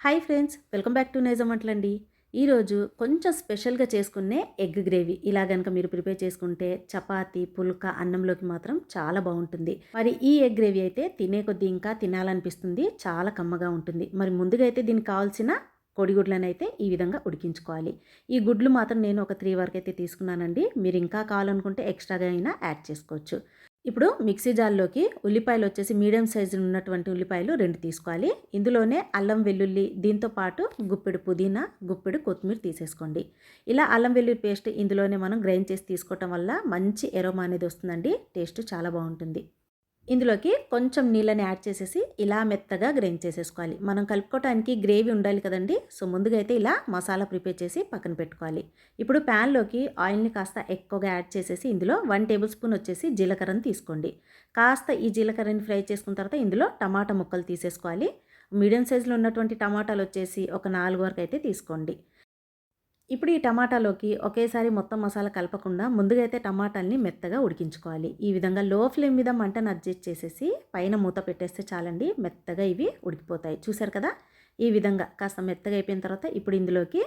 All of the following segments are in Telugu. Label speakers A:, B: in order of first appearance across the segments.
A: Hi friends, welcome back to Nizam వంటలండి. ఈరోజు కొంచెం స్పెషల్గా చేసుకునే ఎగ్ గ్రేవీ ఇలా కనుక మీరు ప్రిపేర్ చేసుకుంటే చపాతీ పుల్కా అన్నంలోకి మాత్రం చాలా బాగుంటుంది. మరి ఈ ఎగ్ గ్రేవీ అయితే తినే కొద్దీ ఇంకా తినాలనిపిస్తుంది, చాలా కమ్మగా ఉంటుంది. మరి ముందుగా అయితే దీనికి కావాల్సిన కోడిగుడ్లను అయితే ఈ విధంగా ఉడికించుకోవాలి. ఈ గుడ్లు మాత్రం నేను ఒక 3 వరకు అయితే తీసుకున్నానండి. మీరు ఇంకా కావాలనుకుంటే ఎక్స్ట్రాగా అయినా యాడ్ చేసుకోవచ్చు. ఇప్పుడు మిక్సీ జార్లోకి ఉల్లిపాయలు వచ్చేసి మీడియం సైజు ఉన్నటువంటి ఉల్లిపాయలు 2 తీసుకోవాలి. ఇందులోనే అల్లం వెల్లుల్లి, దీంతో పాటు గుప్పెడు పుదీనా, గుప్పెడు కొత్తిమీర తీసేసుకోండి. ఇలా అల్లం వెల్లుల్లి పేస్ట్ ఇందులోనే మనం గ్రైండ్ చేసి తీసుకోవటం వల్ల మంచి ఎరోమా అనేది వస్తుందండి. టేస్ట్ చాలా బాగుంటుంది. ఇందులోకి కొంచెం నీళ్ళని యాడ్ చేసేసి ఇలా మెత్తగా గ్రైండ్ చేసేసుకోవాలి. మనం కలుపుకోవడానికి గ్రేవీ ఉండాలి కదండి. సో ముందుగా అయితే ఇలా మసాలా ప్రిపేర్ చేసి పక్కన పెట్టుకోవాలి. ఇప్పుడు ప్యాన్లోకి ఆయిల్ని కాస్త ఎక్కువగా యాడ్ చేసేసి ఇందులో 1 టేబుల్ స్పూన్ వచ్చేసి జీలకర్రని తీసుకోండి. కాస్త ఈ జీలకర్రని ఫ్రై చేసుకున్న తర్వాత ఇందులో టమాటా ముక్కలు తీసేసుకోవాలి. మీడియం సైజులో ఉన్నటువంటి టమాటాలు వచ్చేసి ఒక 4 వరకు అయితే తీసుకోండి. ఇప్పుడు ఈ టమాటాలోకి ఒకేసారి మొత్తం మసాలా కలపకుండా ముందుగా అయితే టమాటాలని మెత్తగా ఉడికించుకోవాలి. ఈ విధంగా లో ఫ్లేమ్ మీద మంటను అడ్జస్ట్ చేసేసి పైన మూత పెట్టేస్తే చాలండి, మెత్తగా ఇవి ఉడికిపోతాయి. చూసారు కదా, ఈ విధంగా కాస్త మెత్తగా అయిపోయిన తర్వాత ఇప్పుడు ఇందులోకి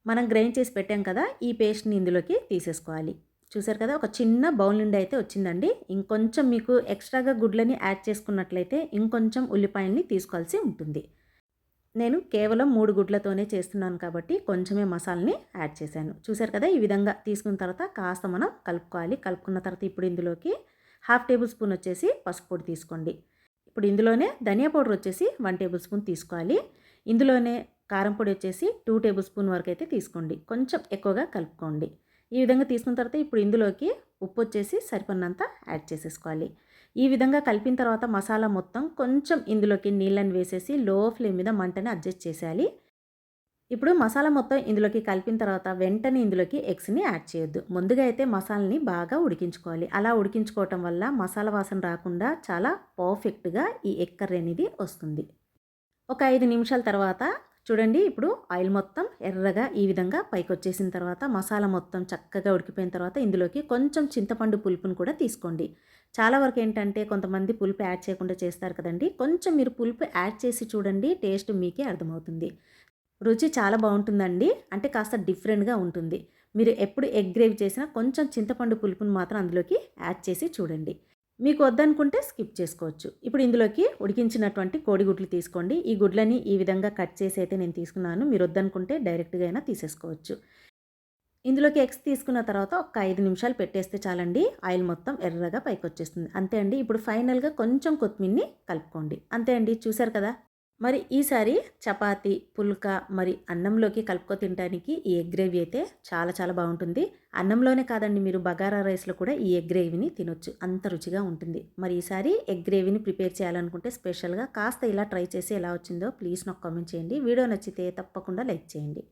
A: మనం గ్రైండ్ చేసి పెట్టాం కదా, ఈ పేస్ట్ని ఇందులోకి తీసేసుకోవాలి. చూసారు కదా, ఒక చిన్న బౌల్ నుండి అయితే వచ్చిందండి. ఇంకొంచెం మీకు ఎక్స్ట్రాగా గుడ్లని యాడ్ చేసుకున్నట్లయితే ఇంకొంచెం ఉల్లిపాయల్ని తీసుకోవాల్సి ఉంటుంది. నేను కేవలం 3 గుడ్లతోనే చేస్తున్నాను కాబట్టి కొంచెమే మసాలాని యాడ్ చేశాను. చూసారు కదా, ఈ విధంగా తీసుకున్న తర్వాత కాస్త మనం కలుపుకోవాలి. కలుపుకున్న తర్వాత ఇప్పుడు ఇందులోకి 1/2 టేబుల్ స్పూన్ వచ్చేసి పసుపు పొడి తీసుకోండి. ఇప్పుడు ఇందులోనే ధనియా పౌడర్ వచ్చేసి 1 టేబుల్ స్పూన్ తీసుకోవాలి. ఇందులోనే కారం పొడి వచ్చేసి 2 టేబుల్ స్పూన్ వరకు అయితే తీసుకోండి. కొంచెం ఎక్కువగా కలుపుకోండి. ఈ విధంగా తీసుకున్న తర్వాత ఇప్పుడు ఇందులోకి ఉప్పు వచ్చేసి సరిపడినంత యాడ్ చేసేసుకోవాలి. ఈ విధంగా కలిపిన తర్వాత మసాలా మొత్తం కొంచెం ఇందులోకి నీళ్ళని వేసేసి లో ఫ్లేమ్ మీద మంటని అడ్జస్ట్ చేసేయాలి. ఇప్పుడు మసాలా మొత్తం ఇందులోకి కలిపిన తర్వాత వెంటనే ఇందులోకి ఎగ్స్ని యాడ్ చేయొద్దు. ముందుగా అయితే మసాలాని బాగా ఉడికించుకోవాలి. అలా ఉడికించుకోవటం వల్ల మసాలా వాసన రాకుండా చాలా పర్ఫెక్ట్గా ఈ ఎగ్ కర్రీ అనేది వస్తుంది. ఒక 5 నిమిషాల తర్వాత చూడండి, ఇప్పుడు ఆయిల్ మొత్తం ఎర్రగా ఈ విధంగా పైకి వచ్చేసిన తర్వాత మసాలా మొత్తం చక్కగా ఉడికిపోయిన తర్వాత ఇందులోకి కొంచెం చింతపండు పులుపును కూడా తీసుకోండి. చాలా వరకు ఏంటంటే కొంతమంది పులుపు యాడ్ చేయకుండా చేస్తారు కదండి. కొంచెం మీరు పులుపు యాడ్ చేసి చూడండి, టేస్ట్ మీకే అర్థమవుతుంది. రుచి చాలా బాగుంటుందండి. అంటే కాస్త డిఫరెంట్గా ఉంటుంది. మీరు ఎప్పుడు ఎగ్ గ్రేవీ చేసినా కొంచెం చింతపండు పులుపును మాత్రం అందులోకి యాడ్ చేసి చూడండి. మీకు వద్దనుకుంటే స్కిప్ చేసుకోవచ్చు. ఇప్పుడు ఇందులోకి ఉడికించినటువంటి కోడిగుడ్లు తీసుకోండి. ఈ గుడ్లని ఈ విధంగా కట్ చేసి అయితే నేను తీసుకున్నాను. మీరు వద్దనుకుంటే డైరెక్ట్గా అయినా తీసేసుకోవచ్చు. ఇందులోకి ఎగ్స్ తీసుకున్న తర్వాత ఒక 5 నిమిషాలు పెట్టేస్తే చాలండి, ఆయిల్ మొత్తం ఎర్రగా పైకి వచ్చేస్తుంది. అంతే అండి. ఇప్పుడు ఫైనల్గా కొంచెం కొత్తిమీరని కలుపుకోండి. అంతే అండి, చూసారు కదా. మరి ఈసారి చపాతీ పుల్కా మరి అన్నంలోకి కలుపుకో తినడానికి ఈ ఎగ్ గ్రేవీ అయితే చాలా చాలా బాగుంటుంది. అన్నంలోనే కాదండి, మీరు బగారా రైస్లో కూడా ఈ ఎగ్ గ్రేవీని తినొచ్చు, అంత రుచిగా ఉంటుంది. మరి ఈసారి ఎగ్ గ్రేవీని ప్రిపేర్ చేయాలనుకుంటే స్పెషల్గా కాస్త ఇలా ట్రై చేసి ఎలా వచ్చిందో ప్లీజ్ నాకు కామెంట్ చేయండి. వీడియో నచ్చితే తప్పకుండా లైక్ చేయండి.